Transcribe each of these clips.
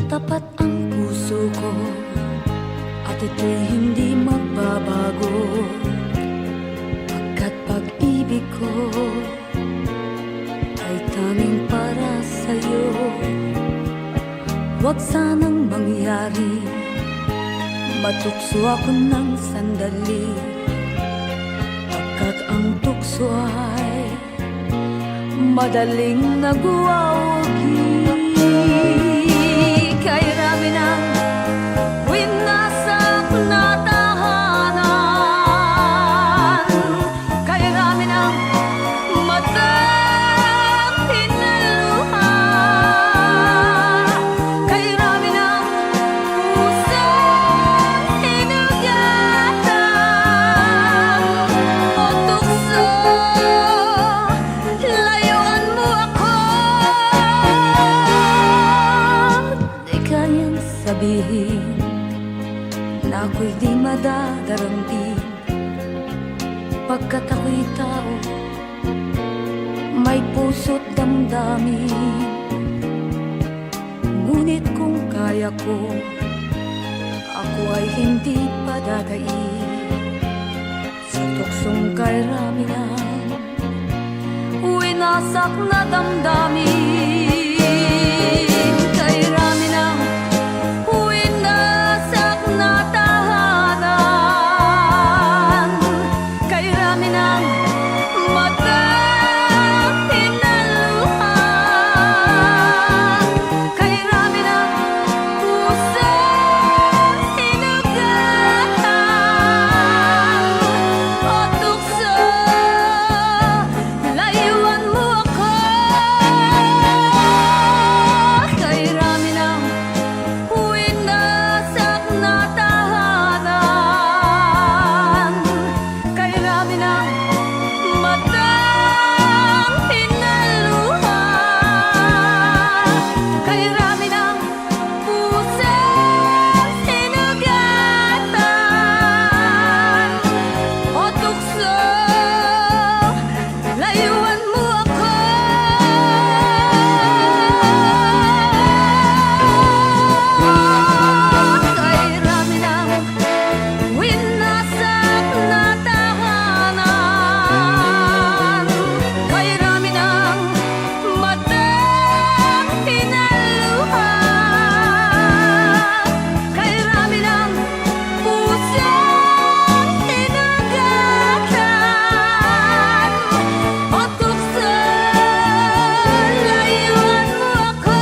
Tapat ang puso ko at ito'y hindi magbabago, pagkat pag-ibig ko ay tanging para sa'yo. Huwag sanang mangyari matukso ako ng sandali, pagkat ang tukso ay madaling nagwawagi. Kay rami ng winasak na tahanan, kay rami ng matang hinaluha, kay rami ng pusang hinugatan o tukso, layuan mo ako. Di kayang sabihin na ako'y di madadaramdin, pagkat ako'y tao, may puso't damdamin. Ngunit kung kaya ko, ako ay hindi padadaig sa tuksong kay rami ng winasak na damdamin. Kay rami ng winasak na tahanan, kay rami ng matang hinaluha, kay rami ng pusang hinugatan o tukso, layuan mo ako. Kay rami ng winasak na tahanan, kay rami ng matang hinaluha, kay rami ng pusang hinugatan o tukso, layuan mo ako. Kay rami ng winasak na tahanan, kay rami ng matang hinaluha, kay rami ng pusang hinugatan o tukso, layuan mo ako.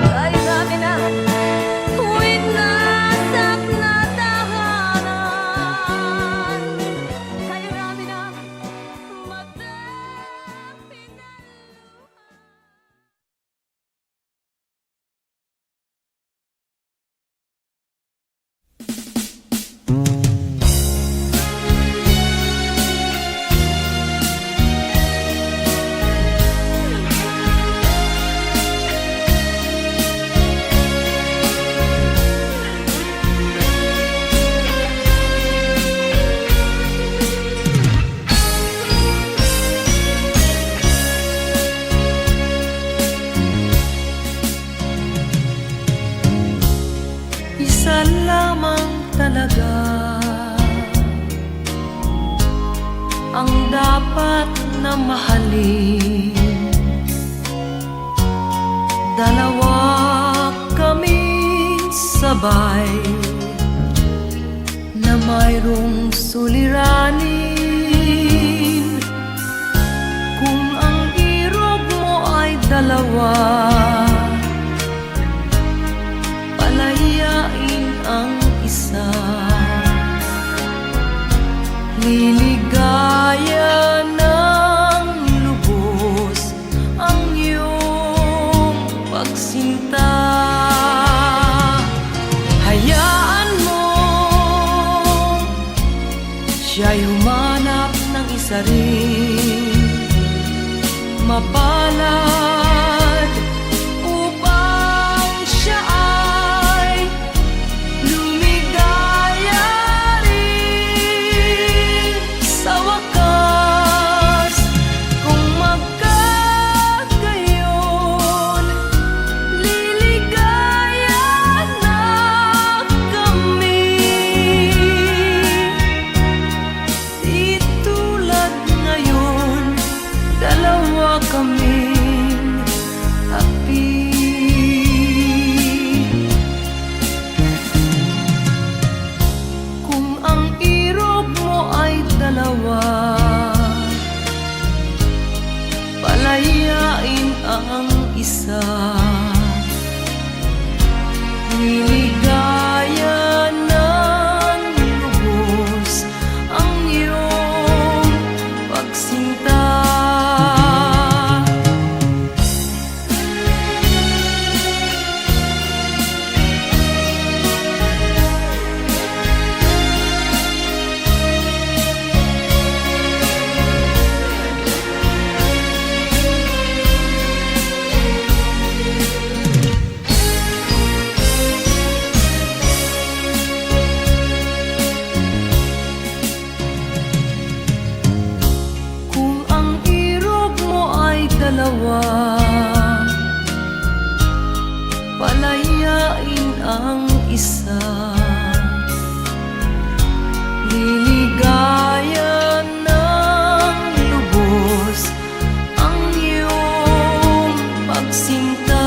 Kay rami ng winasak na tahanan, kay rami ng matang Isa lamang talaga ang dapat na mahalin. Dalawa kaming sabay na mayroong suliranin. Kung ang irog mo ay dalawa, palayain ang isa. Liligaya ng lubos ang iyong pagsinta. Hayaan mo siya'y humanap ng isa rin. Mapalad isa. Niligaya ng lubos ang iyong pagsinta. Dalawa, palayain ang isa. Liligaya ng lubos ang iyong pagsinta.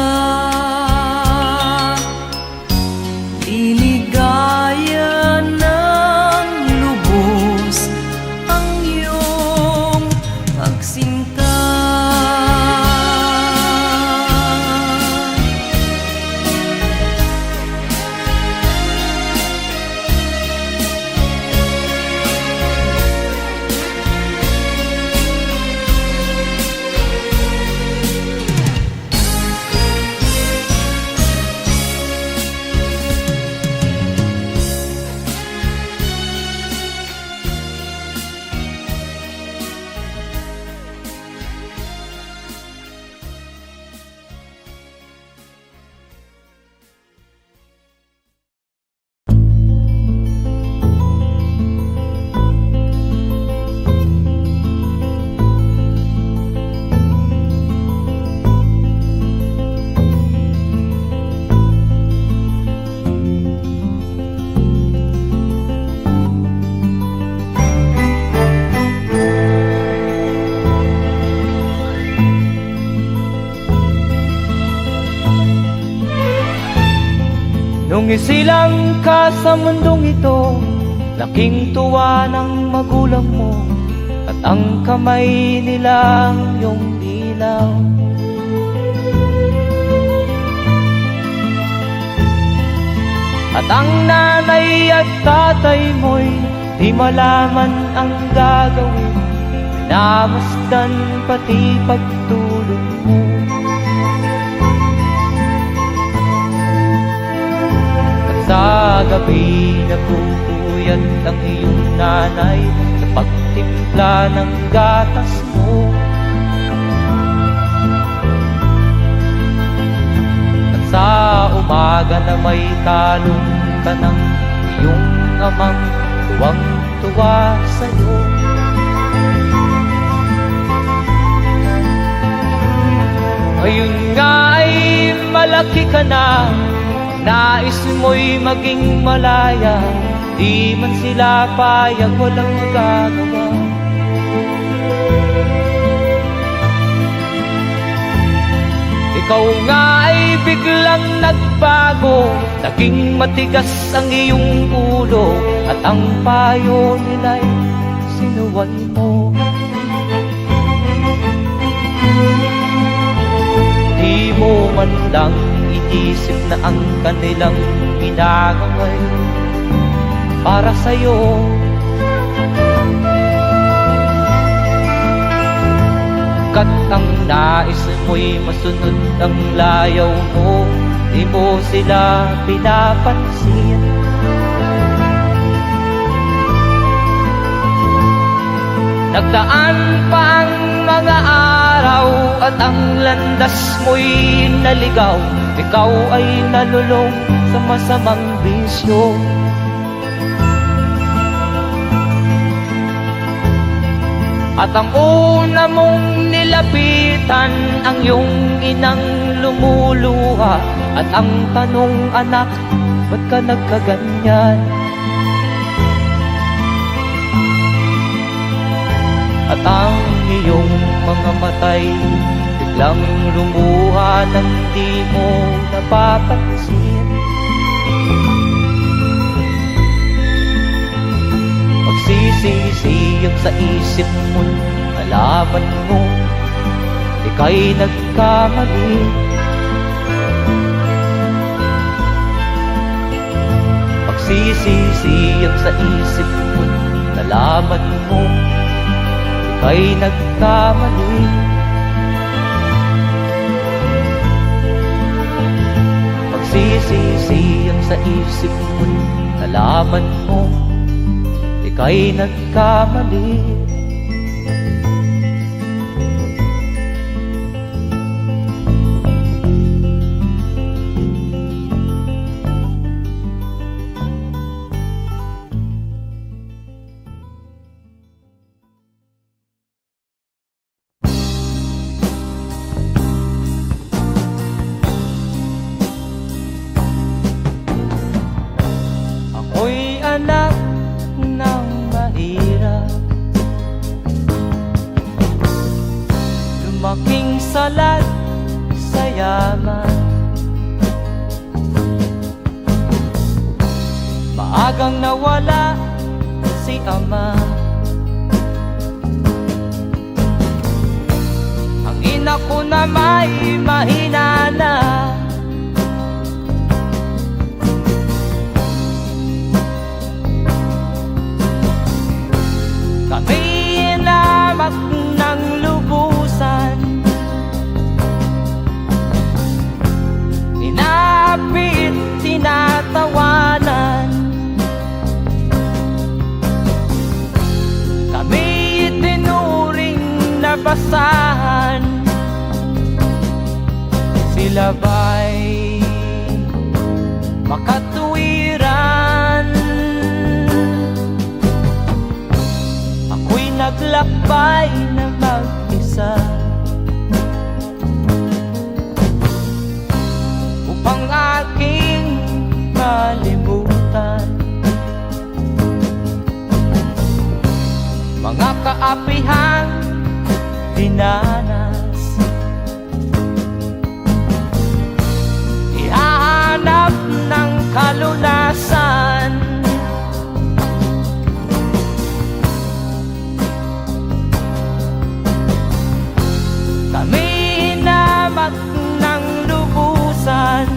Liligaya ng lubos ang iyong pagsinta. Nung isilang ka sa mundong ito, laking tuwa ng magulang mo, at ang kamay nila iyong ilaw. At ang nanay at tatay mo'y di malaman ang gagawin, namasdan pati pagtulog mo. Sa gabi nagpupuyat ang iyong nanay sa pagtimpla ng gatas mo. At sa umaga na may talong ka ng iyong amang tuwang-tuwa sa'yo. Ngayon nga ay malaki ka na, nais mo'y maging malaya, di man sila payag, walang magagawa. Ikaw nga ay biglang nagbago, naging matigas ang iyong ulo, at ang payo nila'y sinuway mo. Di mo man lang inisip na ang kanilang ginagaway para sa'yo. Kat ang nais mo'y masunod ang layaw mo, di mo sila pinapansin. Nagdaan pa ang mga araw at ang landas mo'y naligaw, ikaw ay nalulong sa masamang bisyo. At ang una mong nilapitan ang iyong inang lumuluha, at ang tanong, anak, ba't ka nagkaganyan? At ang iyong mga matay biglang lumuha nang di mo napapansin. Magsisisiyag sa isip mo, nalaman mo ika'y nagkamali. nalaman mo ika'y nagkamali. Magsisisi ang sa isip mo, nalaman mo ika'y nagkamali. Ako'y anak ng mahirap, lumaking salat sa yaman. Maagang nawala si ama, ang ina ko na may mahina na. Kami inamak ng lubusan, inapit, tinatawanan. Kami itinuring na basahan, sila ba'y makatuwiran? Ako'y naglakbay na mag-isa upang aking malimutan mga kaapihang dinanas. Ihahanap ng kalunasan, kami hinamak ng lubusan,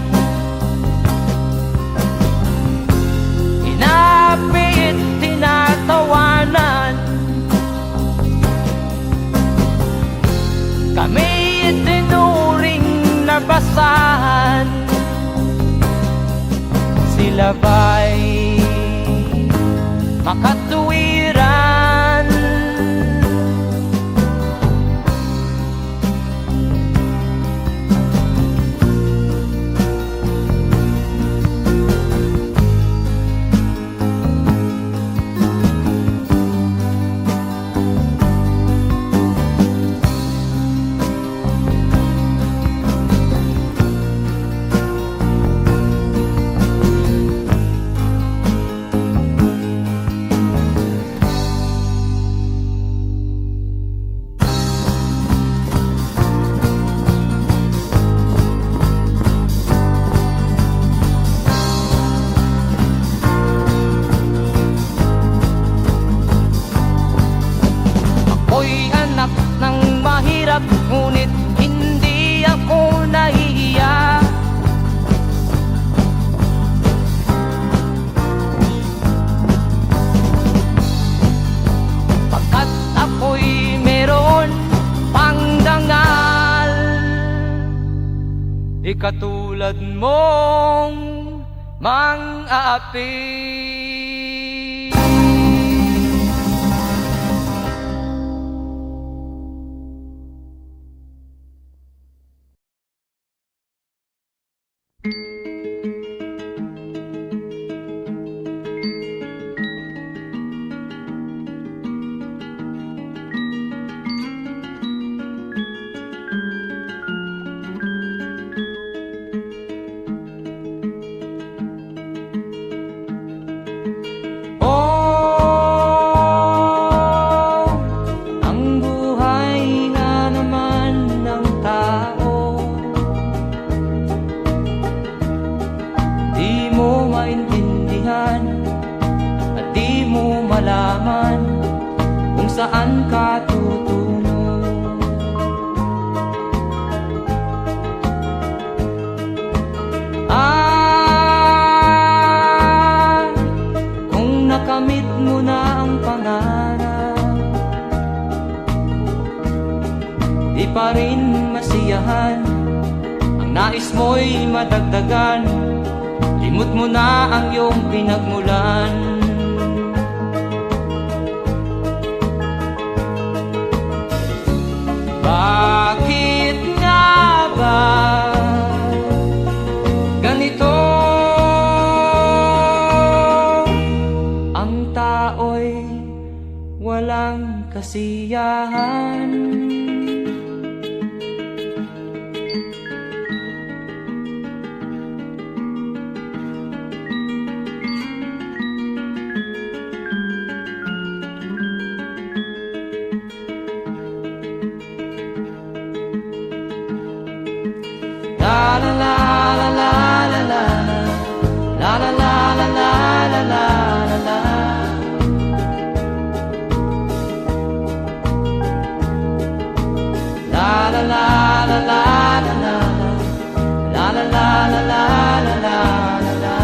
inapit, tinatawanan. Kami itinuring na basahan, sila ba'y makatuwiran? Ako'y anak ng mahirap, ngunit hindi ako nahihiya. Pagkat ako'y meron pang dangal, di katulad mong mang-aapi. Malaman kung saan ka tutungo. Kung nakamit mo na ang pangarap, pa rin masiyahan. Ang nais mo'y madagdagan, limot mo na ang iyong pinagmulan. Bakit nga ba ganito? Ang tao'y walang kasiyahan. La la la la la la la la la la la la la la la. La la la la la la la la la la la la la la la.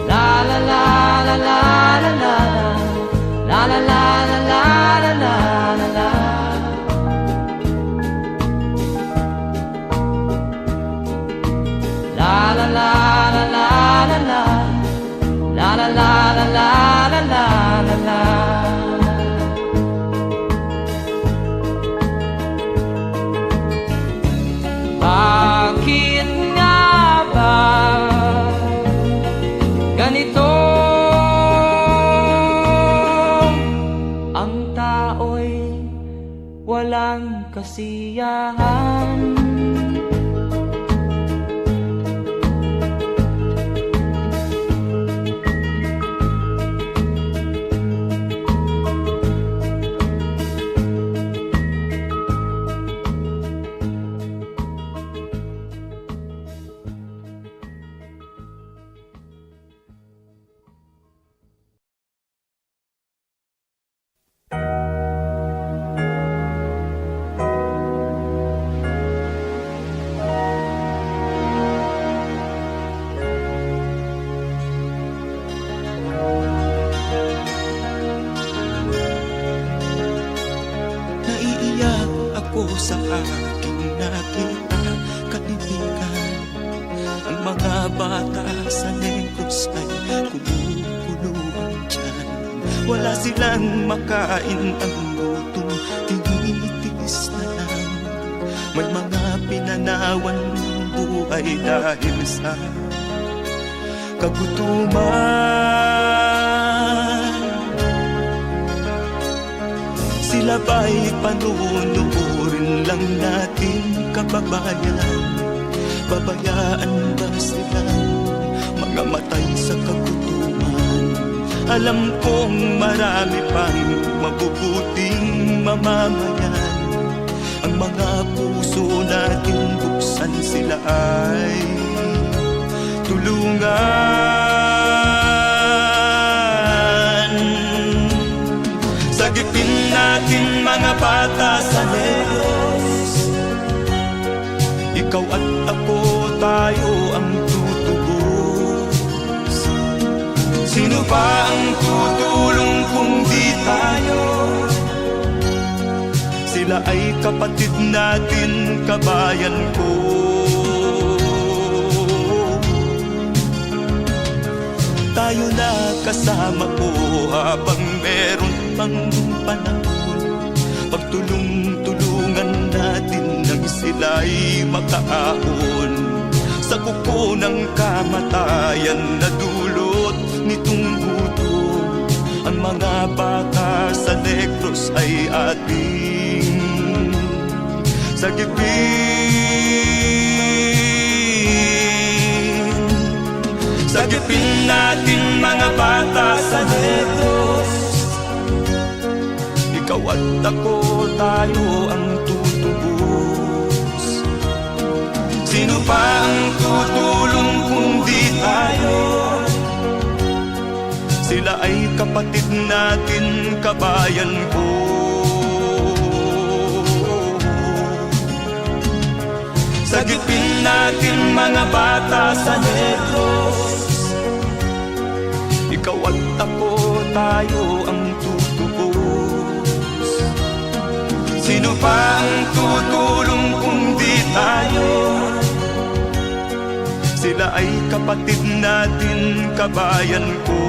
La la la la la la la la la la la la la. La la la la la la la la la la la la la la. Bakit nga ba ganito? Ang tao'y walang kasiyahan. Sa aking nakita, kaibigan, ang mga bata sa Negros ay kumukuluan dyan. Wala silang makain, ang gutom tinitiis na lang. May mga pinanawan ng buhay dahil sa kagutuman. Sila ba'y panunuorin lang natin, kababayan? Babayaan ba silang mga matay sa kagutuman? Alam kong marami pang mabubuting mamamayan. Ang mga puso natin buksan, sila ay tulungan. Sagipin natin mga bata sa Negros, ikaw at ako, tayo ang tutubos. Sino ba ang tutulong kung di tayo? Sila ay kapatid natin, kabayan ko. Tayo na kasama ko habang meron pang panahon. Pagtulong-tulungan natin nang sila'y makaahon sa kuko ng kamatayan na dulot nitong gutom. Ang mga bata sa Negros ay ating sagipin. Sagipin natin mga bata sa Negros, ikaw at ako, tayo ang tutubos. Sino pa ang tutulong kung di tayo? Sila ay kapatid natin, kabayan ko. Sagipin natin mga bata sa Negros, ikaw at ako, tayo ang Sino pa ang tutulong kung di tayo? Sila ay kapatid natin, kabayan ko.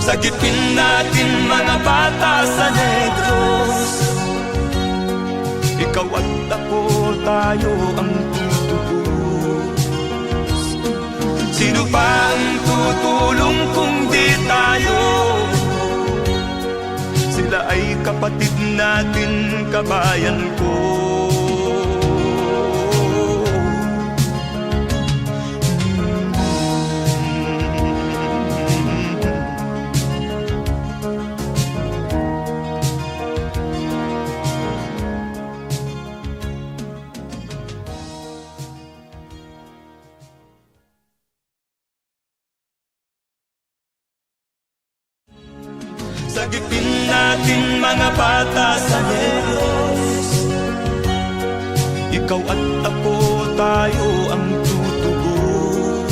Sagipin natin mga bata sa Negros. Ikaw at ako, tayo ang tutubos. Sino pa ang tutulong kung di tayo? Sila ay kapatid natin, kabayan ko. Sagipin natin mga bata sa Negros. Ikaw at ako, tayo ang tutubos.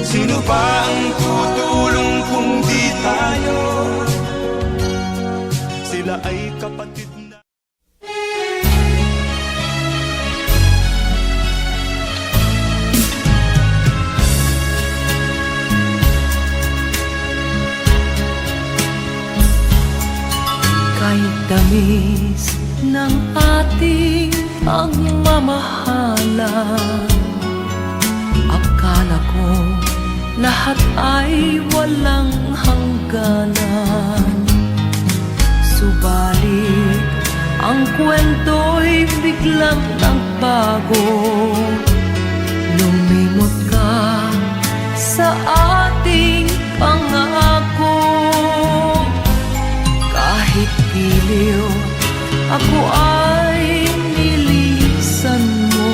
Sino pa ang tutulong kung di tayo? Sila ay kapatid na. Kahit tamis ng ating pagmamahalan, akala ko lahat ay walang hangganan. Subalit ang kwento'y biglang nagbago. Lumimot ka sa ating pangako. Kahit giliw, ako ay nilisan mo.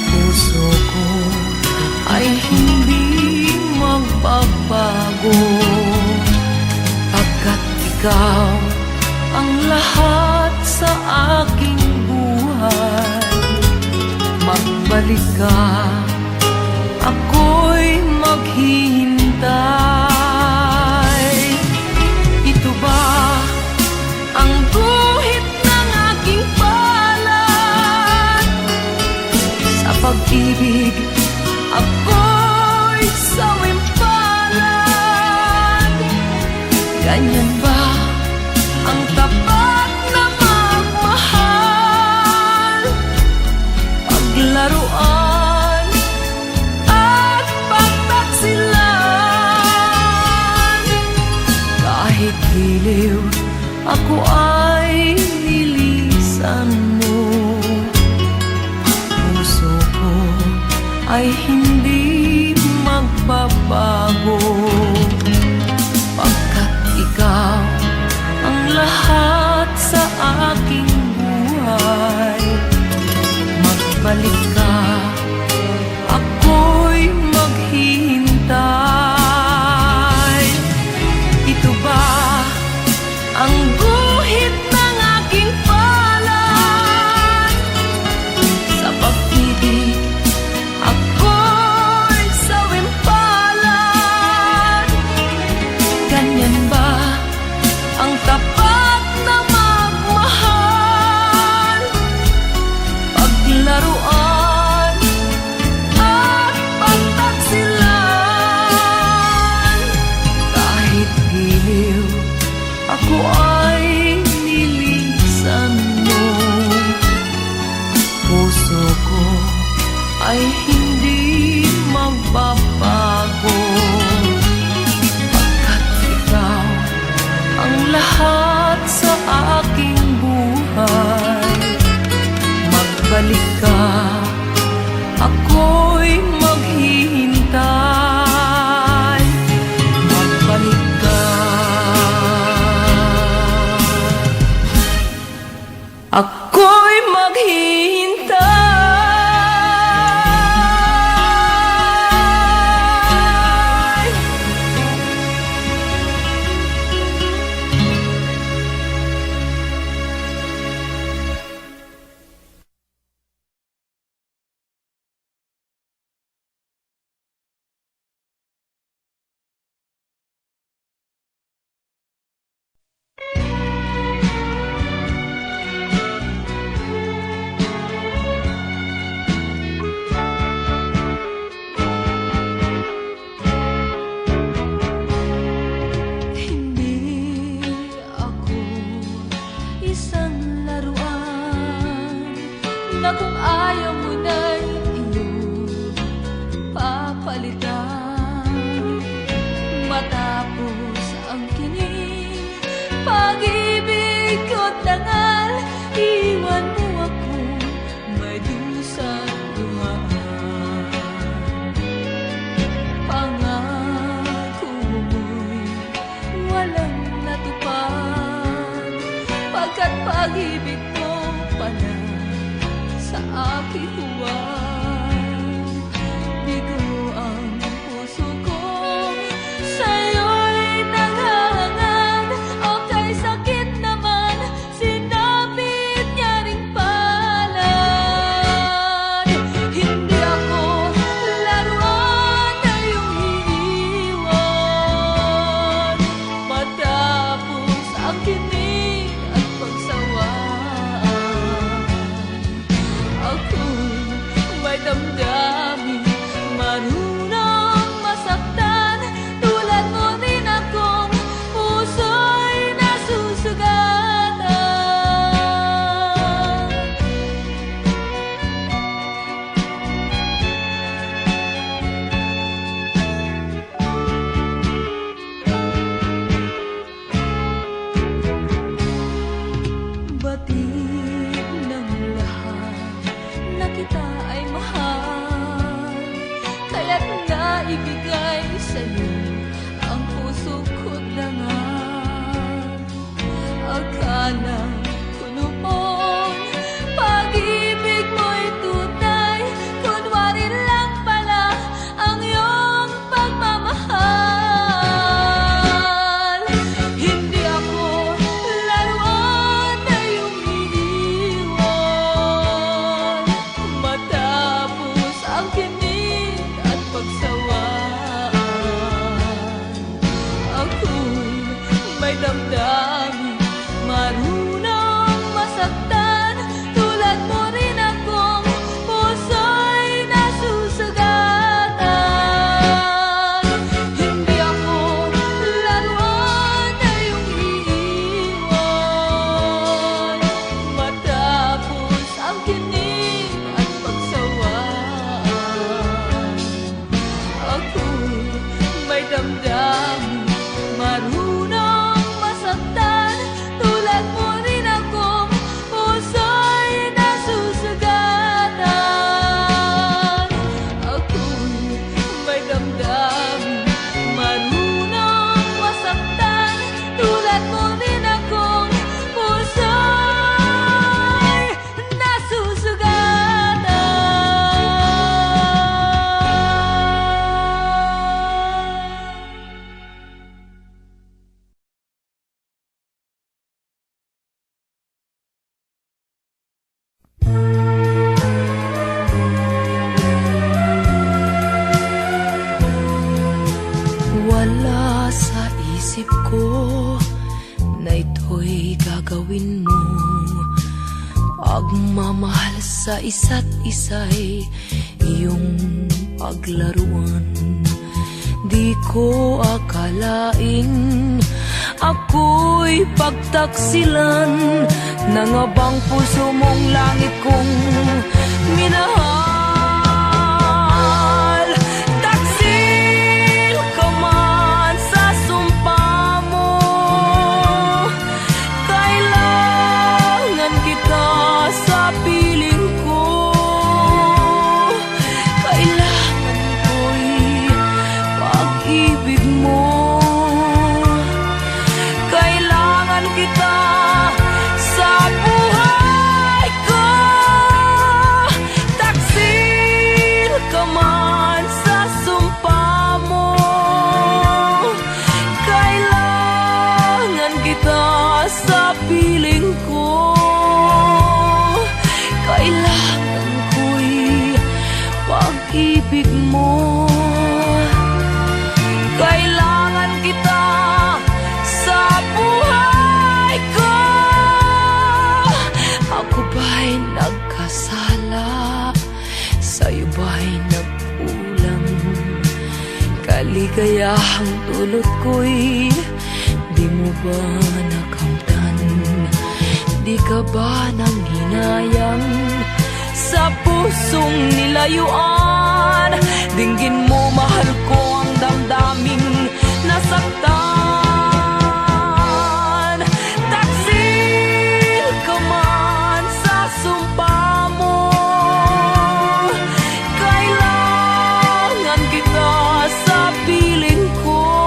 Puso ko ay hindi magbabago, pagkat ikaw ang lahat sa aking buhay. Magbalik ka, ako'y maghihintay. Ang guhit ng aking palad, sa pag-ibig ako'y sawimpalad. Ganyan ba ang tapat na magmahal? Paglaruan at pagtaksilan. Kahit giliw, ako ay nilisan mo. Puso ko ay hindi magbabago, pagkat ikaw ang lahat sa aking buhay. Magbalik ka, ako'y maghihintay. Ito ba ang guhit pag-ibig ko pa na sa aking huwag. Bigo ang puso ko sa'yo'y naghahangad, o kay sakit naman sinapit niya ring palad. Hindi ako laruan na iyong iiwan, matapos ang kinig at pagsawaan. Ako'y may damdamin, marunong masaktan, tulad mo rin akong puso'y nasusugatan. Batid ng lahat na kita ay mahal, kaya't naibigay sa'yo ang puso ko't dangal. Akala ko noon pag-ibig mo'y tunay, kunwari lang pala ang iyong pagmamahal. Hindi ako laruan na iyong iiwan, matapos ang kinig at pagsawaan. Ako'y may damdamin, marunong masaktan, tulad mo rin akong puso'y nasusugatan. Hindi ako laruan na iyong iiwan, matapos ang kinig at pagsawaan. Ako'y may damdamin, marunong masaktan, tulad mo rin akong puso'y nasusugatan. Ako'y may damdamin, marunong masaktan, tulad mo rin akong puso'y nasusugatan. Wala sa isip ko na ito'y gagawin mo. Pagmamahal sa isa't isa'y iyong paglaruan. Di ko akalaing ako'y pagtaksilan ng abang puso mong langit kong minahal. Taksil ka man sa sumpa mo, kailangan kita sa piling ko. Kailangan ko'y pag-ibig mo, kailangan kita sa buhay ko. Taksil ka man sa sumpa mo, kailangan kita sa piling ko. Kailangan ko'y pag-ibig mo, kailangan kita sa buhay ko. Ako ba'y nagkasala? Sa'yo ba'y nagkulang? Kaligayahang dulot ko'y di mo ba nakamtan? Di ka ba nanghinayang sa pusong nilayuan? Dinggin mo, mahal ko, ang damdaming nasaktan. Taksil ka man sa sumpa mo, kailangan kita sa piling ko.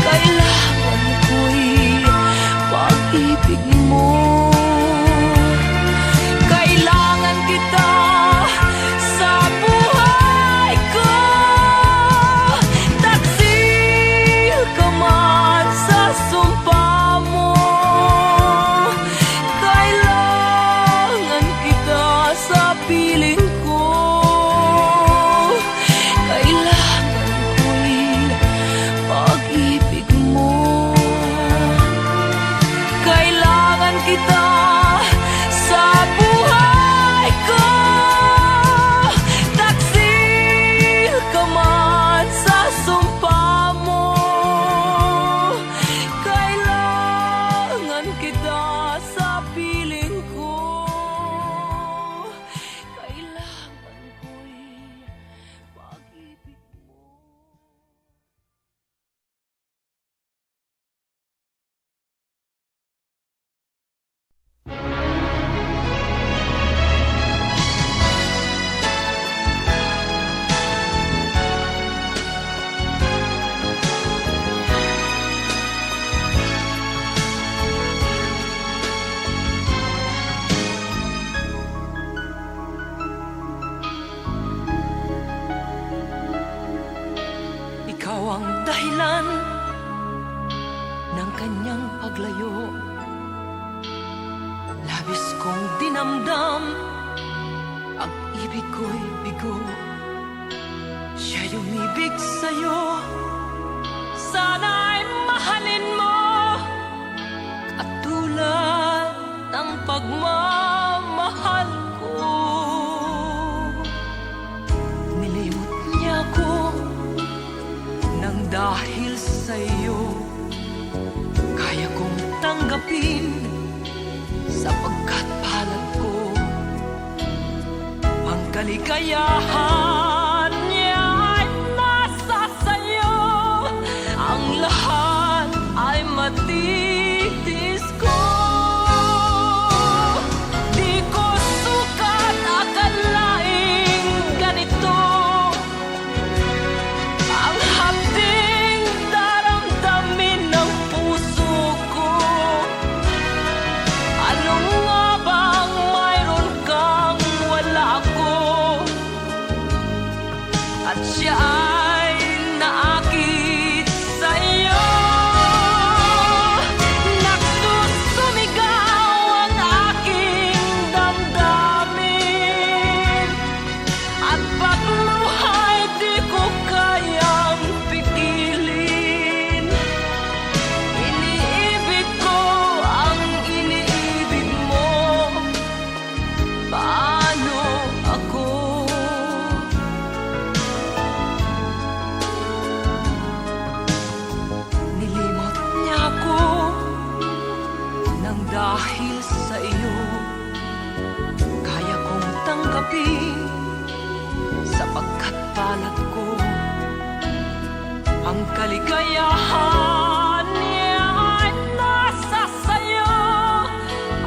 Kailangan ko'y pag-ibig ang dahilan ng kanyang paglayo. Labis kong dinamdam, ang ibig ko'y bigo. Siya'y umibig sa'yo, sana'y mahalin mo, katulad ng pagmamahal ko. Nilimot niya ko nang dahil sa'yo, kaya kong tanggapin sapagkat palad ko ang kaligayahan niya ay nasa sayo. Ang lahat ay matitis ko. Di ko sukat akalaing ganito ang hapding daramdamin ng puso ko. Ano nga bang mayroon kang wala ako, at siya ay naakit sa'yo. Nagsusumigaw ang aking damdamin, at pagluhay di ko kayang pigilin. Iniibig ko ang iniibig mo, paano ako? Nilimot niya ako nang dahil sa iyo, kaya kong tanggapin sapagkat palad ko ang kaligayahan niya ay nasa sayo.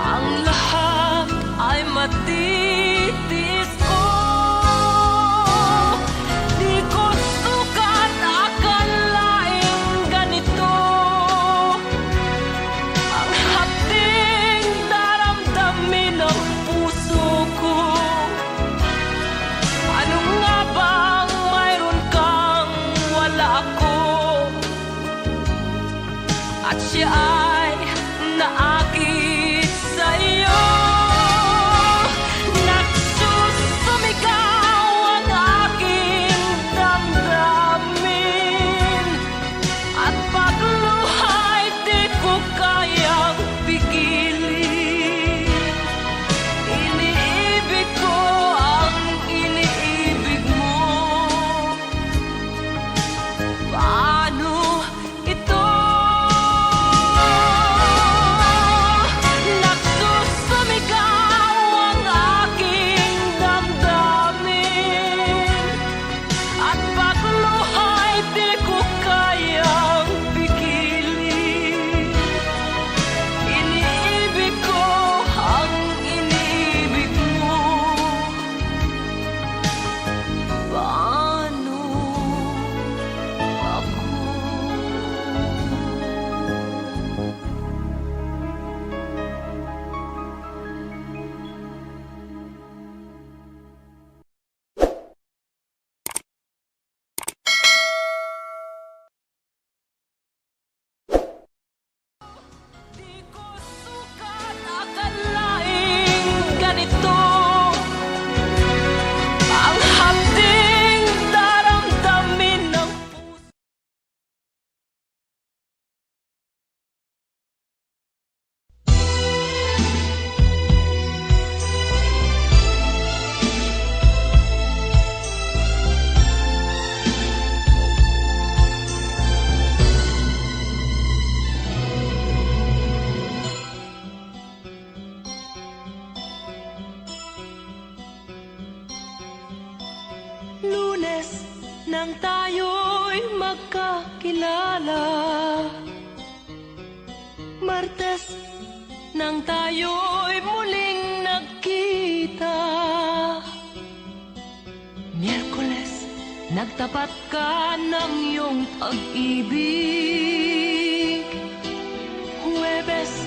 Ang lahat ay matitis ko. Di ko sukat akalaing ganito ang hapding daramdamin ng puso ko. Ano nga bang mayroon kang wala ako, at siya ay naakit sa'yo. Nagsusumigaw ang aking damdamin, at pagluhay di ko kayang pigilin. Iniibig ko ang iniibig mo, paano ito? Nagsusumigaw ang aking damdamin, at pagluhay di ko kayang pigilin. Iniibig ko ang iniibig mo, paano ako? Di ko sukat akalaing ganito ang hapding daramdamin ng puso. Lunes nang tayo'y magkakilala, Martes nang tayo'y muling nagkita, Miyerkules nagtapat ka ng iyong pag-ibig, Huwebes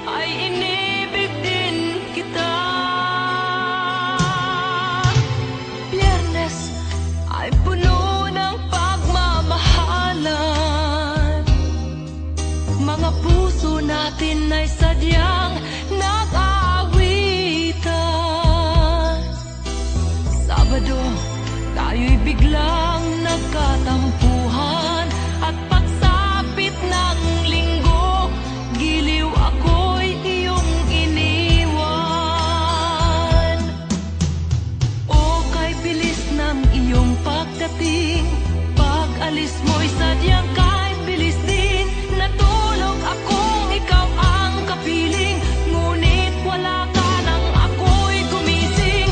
ay inibig din kita, Biyernes ay puno ng pagmamahal. natin ay sadyang nag-aawitan. Sabado, tayo'y biglang nagkatampuhan. At pagsapit ng linggo, giliw ako'y iyong iniwan. O kay bilis ng iyong pagdating, pag-alis mo'y sadyang kay bilis din. Natulog akong ikaw ang kapiling, ngunit wala ka nang ako'y gumising.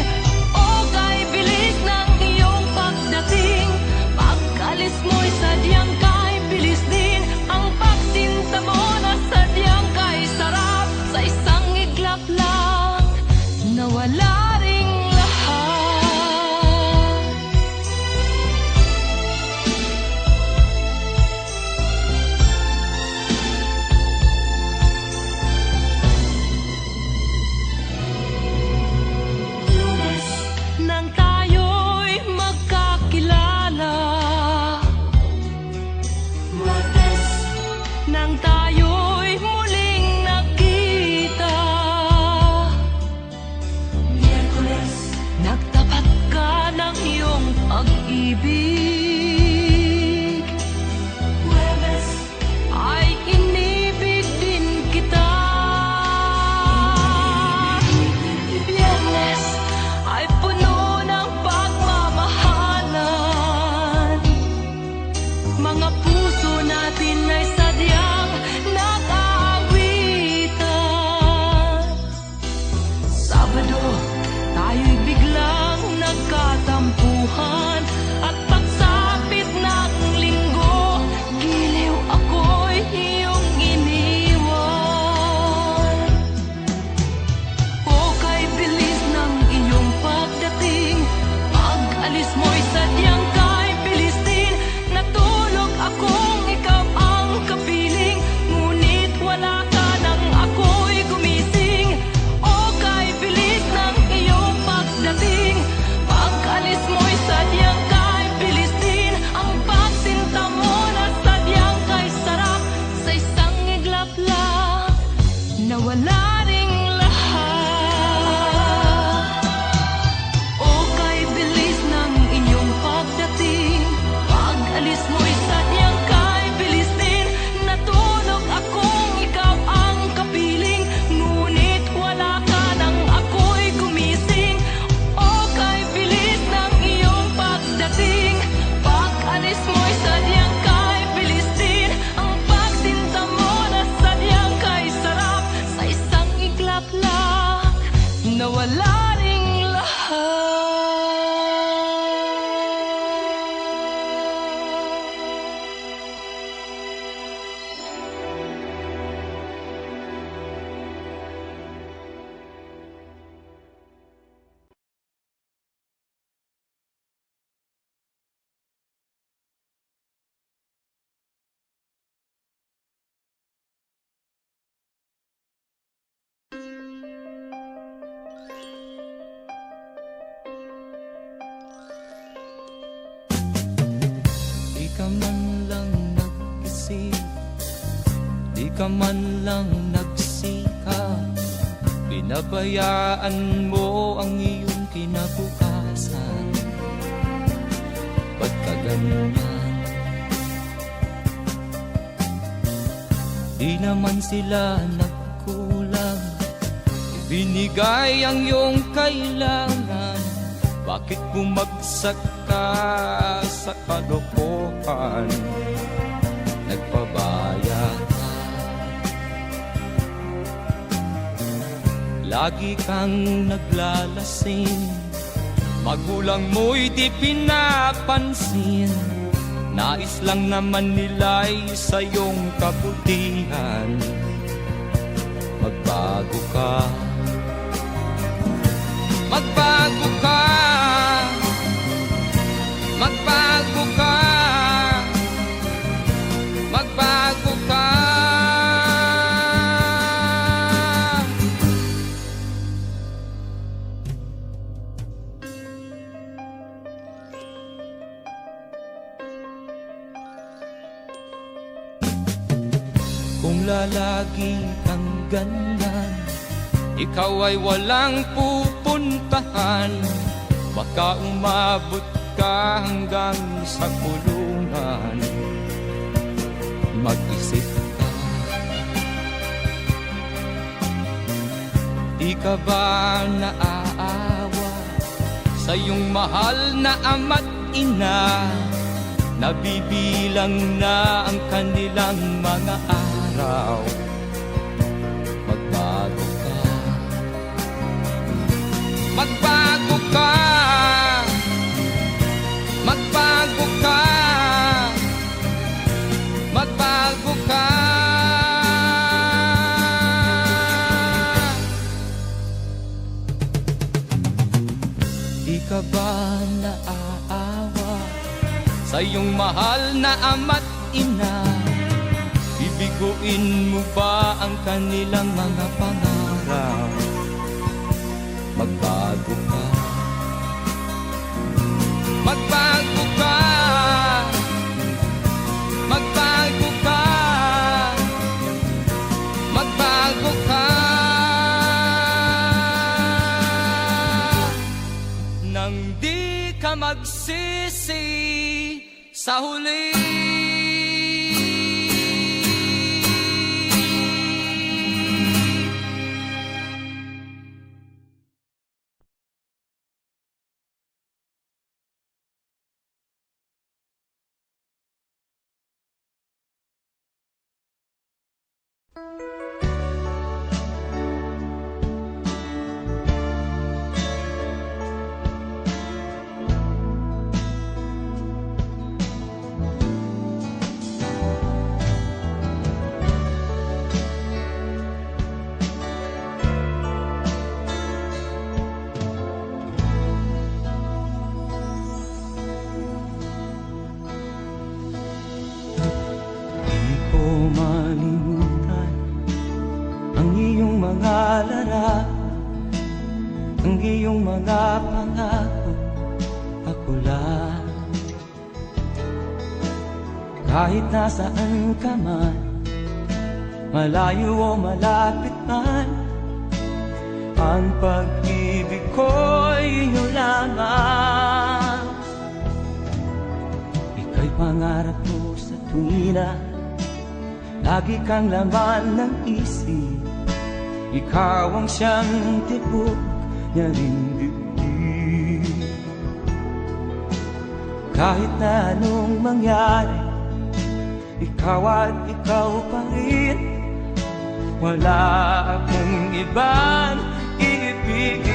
O kay bilis ng iyong pagdating, pag-alis mo'y sadyang kay bilis din. Ang pagsinta mo na sadyang kay sarap, sa isang iglap lang nawala ring lahat. Lunes nang tayo'y magkakilala, Martes nang tayo'y muling nakita, Miyerkules nagtapat ka ng iyong pag-ibig, Huwebes ay inibig din kita, Biyernes ay puno ng pagmamahalan. Mga puso natin ay sadyang nag-aawitan. Sabado, tayo'y biglang nagkatampuhan. At pagsapit ng linggo, giliw ako'y iyong iniwan. O kay bilis ng iyong pagdating, pag-alis mo'y sadyang kay bilis din. Natulog akong ikaw ang kapiling, ngunit wala ka nang ako'y gumising. O kay bilis ng iyong pagdating, pag-alis mo'y sadyang kay bilis din. Ang pagsinta mo na sadyang kay sarap, sa isang iglap lang nawala ring lahat. O kay bilis ng inyong pagdating, pag-alis mo'y sadyang kay bilis din. Natulog akong ikaw ang kapiling, ngunit wala ka nang ako'y gumising. O kay bilis ng iyong pagdating, pag-alis mo'y sadyang kay bilis din. Ang pagsinta mo na sadyang kay sarap, sa isang iglap lang nawala ring lahat. Di ka man lang nag-isip, di ka man lang nagsikap, binabayaan mo ang iyong kinabukasan. Ba't ka ganyan? Di naman sila nagkulang, binigay ang iyong kailangan. Bakit bumagsak ka sa kalokohan? Nagpabaya ka, lagi kang naglalasing, magulang mo'y di pinapansin. Nais lang naman nila'y sa iyong kabutihan. Magbago ka, magbago ka, magbago ka, magbago ka. Kung lalagi kang ganyan, ikaw ay walang pupuntahan. Baka umabot ka hanggang sa kulungan. Mag-isip ka, di ka ba naaawa sa iyong mahal na ama't ina? Nabibilang na ang kanilang mga araw. Magbago ka, magbago ka, magbago ka, magbago ka. Di ka ba naaawa sa iyong mahal na ama't ina? Bibiguin mo ba ang kanilang mga pangarap? Magbago ka, magbago ka, magbago ka, magbago ka. Nang di ka magsisi sa huli. Malimutan ang iyong mga larawan, ang iyong mga pangako. Ako lang, kahit nasaan ka man, malayo o malapit man, ang pag-ibig ko'y iyo lamang. Ika'y pangarap ko sa tuwina, lagi kang laman ng isip. Ikaw ang siyang tibok niya ring dibdib. Kahit na anong mangyari, ikaw at ikaw pa rin. Wala akong ibang iibigin.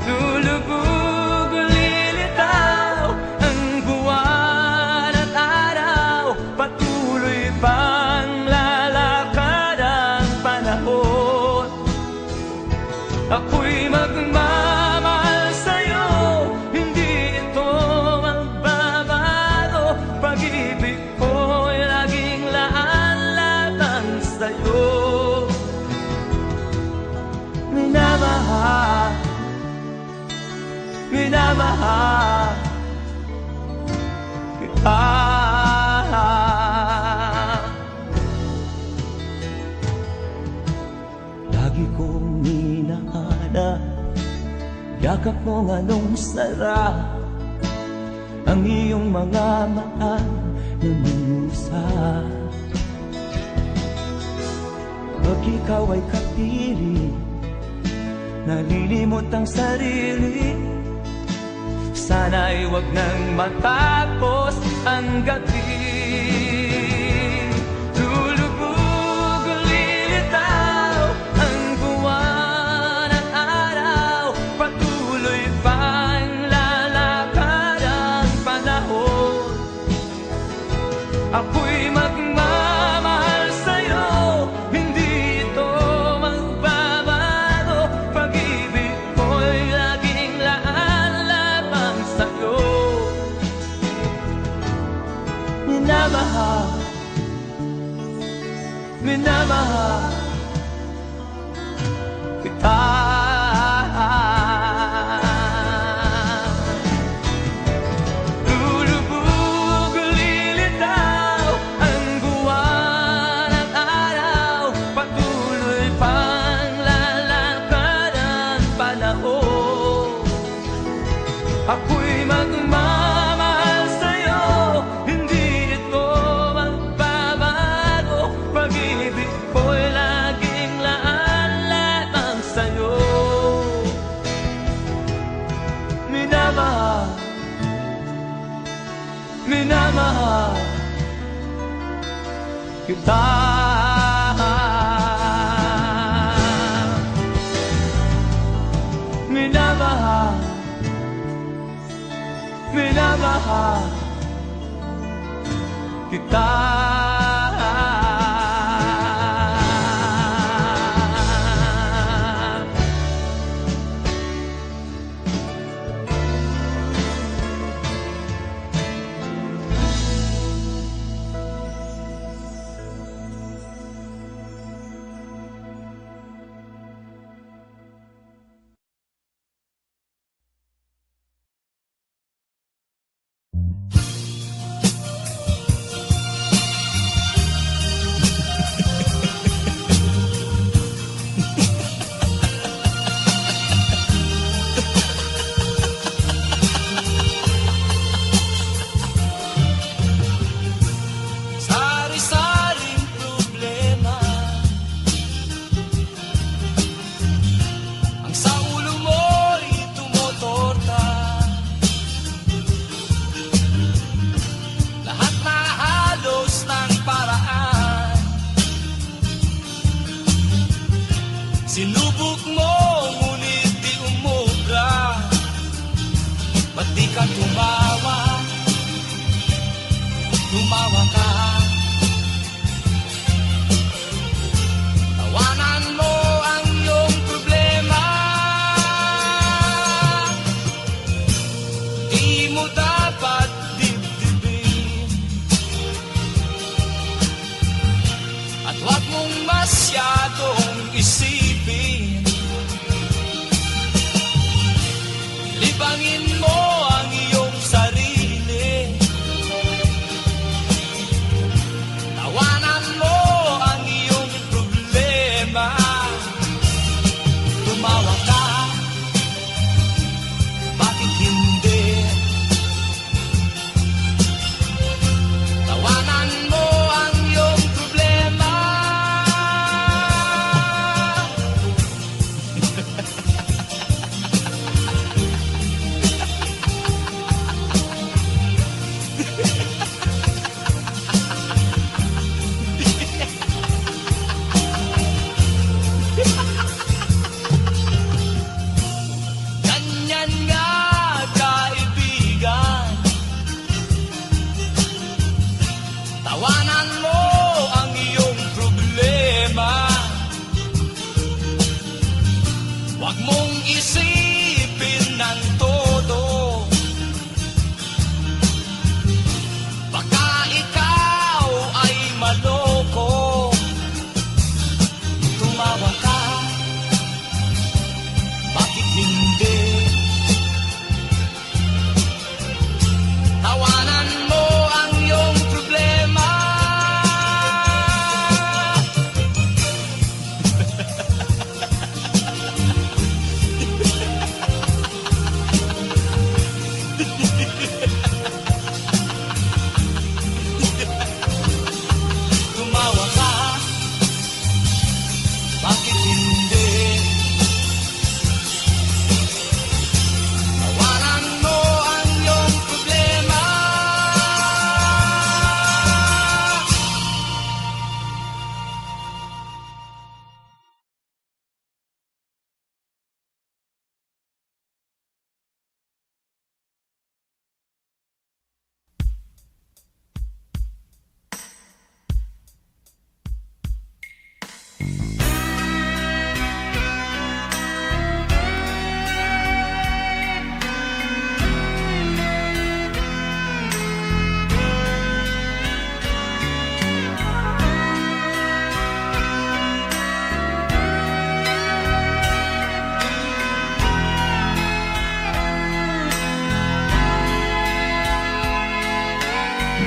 Lulubog o lilitaw ang buwan at araw, patuloy pang lalakad ang panahon. Ako'y magmamahal sa'yo, hindi ito magbabago. Pag-ibig ko'y laging laan lamang sa'yo. Minamahal, minamahal kita. Lagi kong minahal, yakap mong anong sarap, ang iyong mga mata na musa. Pag ikaw ay kapiling, nalilimot ang sarili. Sana'y wag nang matapos ang gabi. Lulubog o lilitaw ang buwan at araw, patuloy pang lalakad ang panahon. Ako'y magmamahal sa'yo, hindi ito magbabago. Pag-ibig ko'y laging laan lamang sa'yo. Minamahal, minamahal kita. Lulubog o lilitaw ang buwan Minamahal kita. Minamahal, minamahal kita. Sari-saring problema ang sa ulo mo'y tumotorta. Lahat na halos ng paraan sinubok mo, ngunit di umubra. Ba't di ka tumawa? Tumawa ka. Tawanan mo ang iyong problema. Di mo dapat dibdibin, at huwag mong masyadong isipin. Libangin mo ang iyong sarili. Tawanan mo ang iyong problema. Tumawa ka, bakit hindi? Tawanan mo ang iyong problema. Ganyan nga, kaibigan. Tawanan mo ang iyong problema. Huwag mong isipin ng todo. Baka ikaw ay maloko. Tumawa ka, bakit hindi? Tawanan mo ang iyong problema. Tumawa ka, bakit hindi? Tawanan mo ang iyong problema.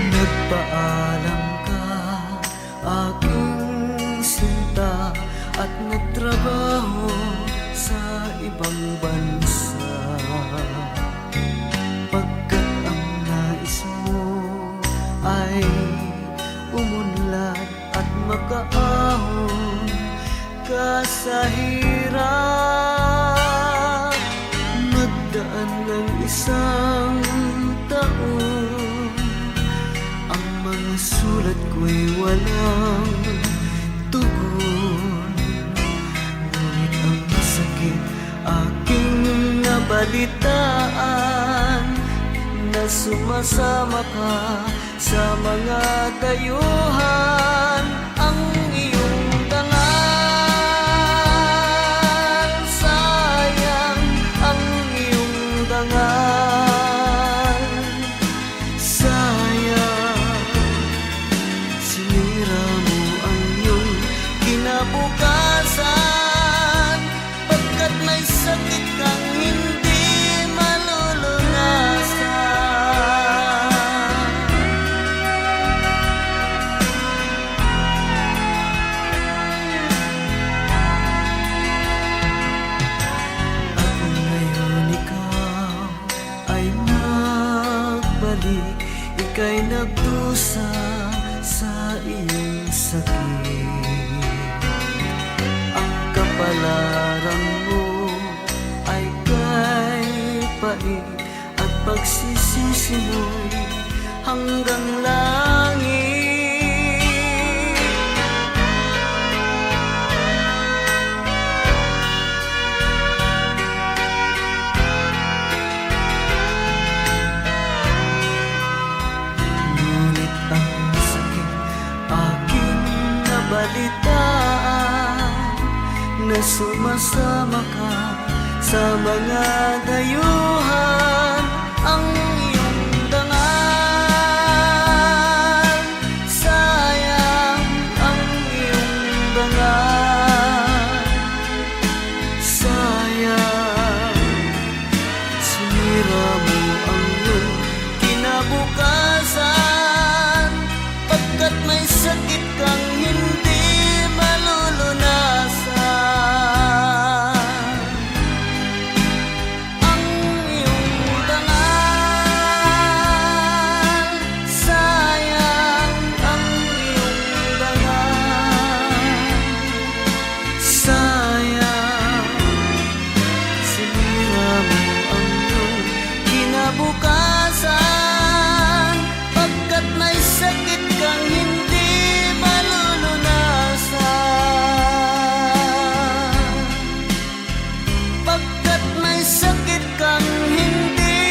Nagpaalam ka, aking sinta, at nagtrabaho sa ibang bansa. Pagkat ang nais mo ay umunlad at makaahon ka sa hirap. Nagdaan ng isang taon sulat ko'y walang tugon. Ngunit ang sakit aking nabalitaan, na sumasama ka sa mga dayuhan. Ang iyong dangal, sayang ang iyong dangal. Sayang, sinira mo ang iyong kinabukasan, pagkat may sakit kang hindi malulunasan. At ngayon ikaw ay nagbalik, ika'y nagdusa sa iyong sakit. Ang kapalaran mo ay kay pait, at pagsisisi mo'y hanggang langit. Ngunit ang sakit aking nabalitaan, na sumasama ka sa mga dayuhan. Ang iyong dangal, sayang ang iyong dangal. Sayang, sinira mo ang iyong kinabukasan, pagkat may sakit kang hindi malulunasan. Ang iyong dangal, sayang ang iyong dangal. Sayang, sinira mo ang iyong kinabukasan, pagkat may sakit kang hindi malulunasan. Pagkat may sakit kang hindi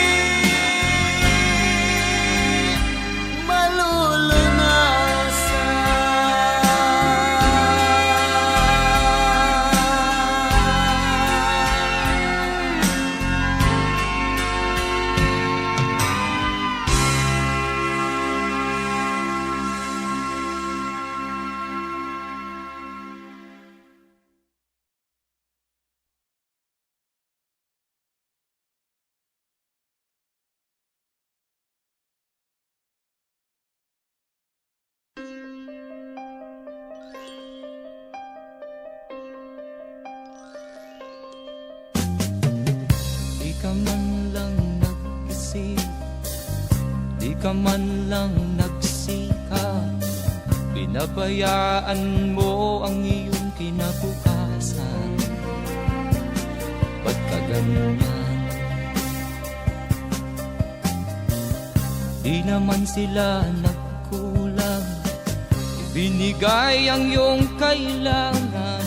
malulunasan. Di ka man lang nag-isip, di ka man lang nagsikap, pinabayaan mo ang iyong kinabukasan. Ba't ka ganyan? Di naman sila nagkulang, ibinigay ang iyong kailangan.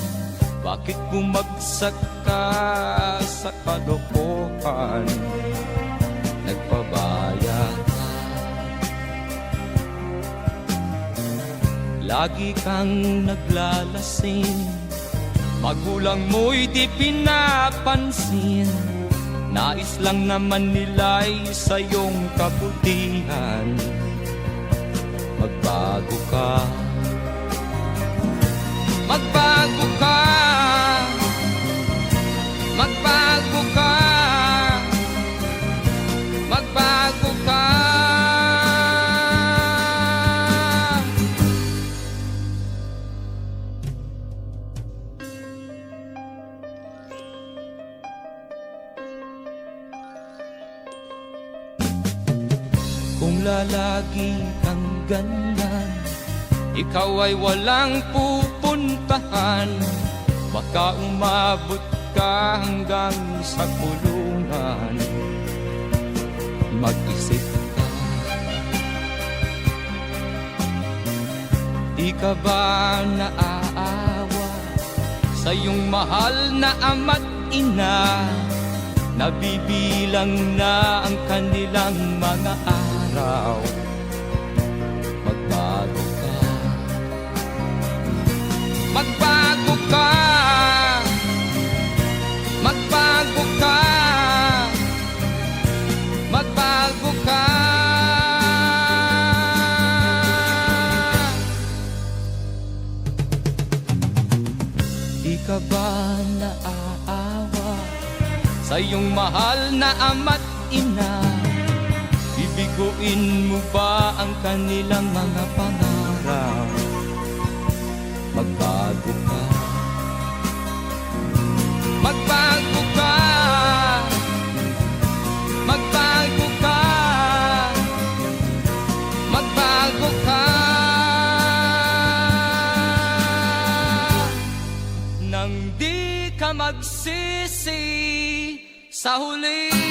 Bakit bumagsak ka sa kalokohan? Nagpabaya ka, lagi kang naglalasing, magulang mo'y di pinapansin. Nais lang naman nila'y sa iyong kabutihan. Magbago ka, magbago ka, magbago ka, magbago ka. Kung lalagi kang ganyan, ikaw ay walang pupuntahan. Baka umabot ka hanggang sa kulungan. Mag-isip ka, Di ka ba naaawa sa iyong mahal na ama't ina? Nabibilang na ang kanilang mga araw. Magbago ka, magbago ka, magbago ka, magbago ka. Di ka ba naaawa sa iyong mahal na ama't ina? Bibiguin mo ba ang kanilang mga pangarap? Magbago ka, magbago ka, magbago ka, magbago ka. Nang di ka magsisi sa huli.